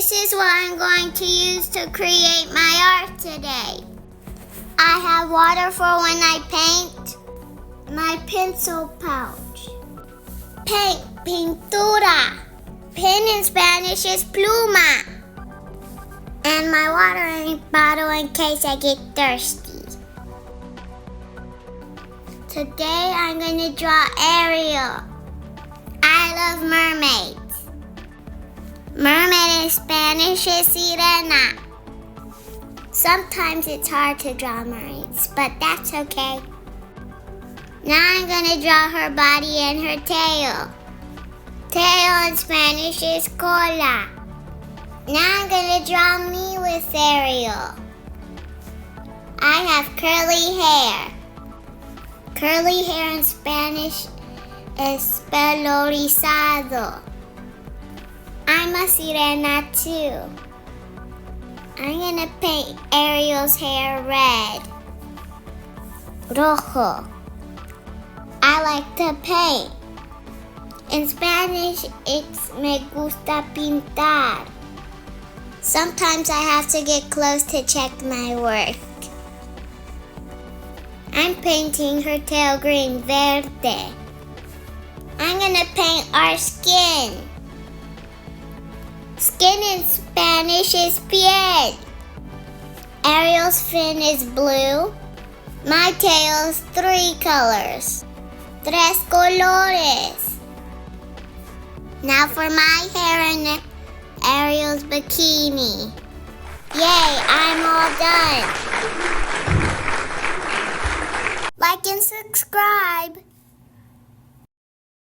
This is what I'm going to use to create my art today. I have water for when I paint, my pencil pouch. Paint, pintura. Pen in Spanish is pluma. And my watering bottle in case I get thirsty. Today I'm going to draw Ariel. I love mermaids. Mermaid in Spanish is sirena. Sometimes it's hard to draw mermaids, but that's okay. Now I'm going to draw her body and her tail. Tail in Spanish is cola. Now I'm going to draw me with Ariel. I have curly hair. Curly hair in Spanish is pelo rizado. I'm a sirena too. I'm gonna paint Ariel's hair red. Rojo. I like to paint. In Spanish, it's me gusta pintar. Sometimes I have to get close to check my work. I'm painting her tail green verde. I'm gonna paint our skin. Skin in Spanish is piel. Ariel's fin is blue. My tail is 3 colors. Tres colores. Now for my hair and Ariel's bikini. Yay, I'm all done. Like and subscribe.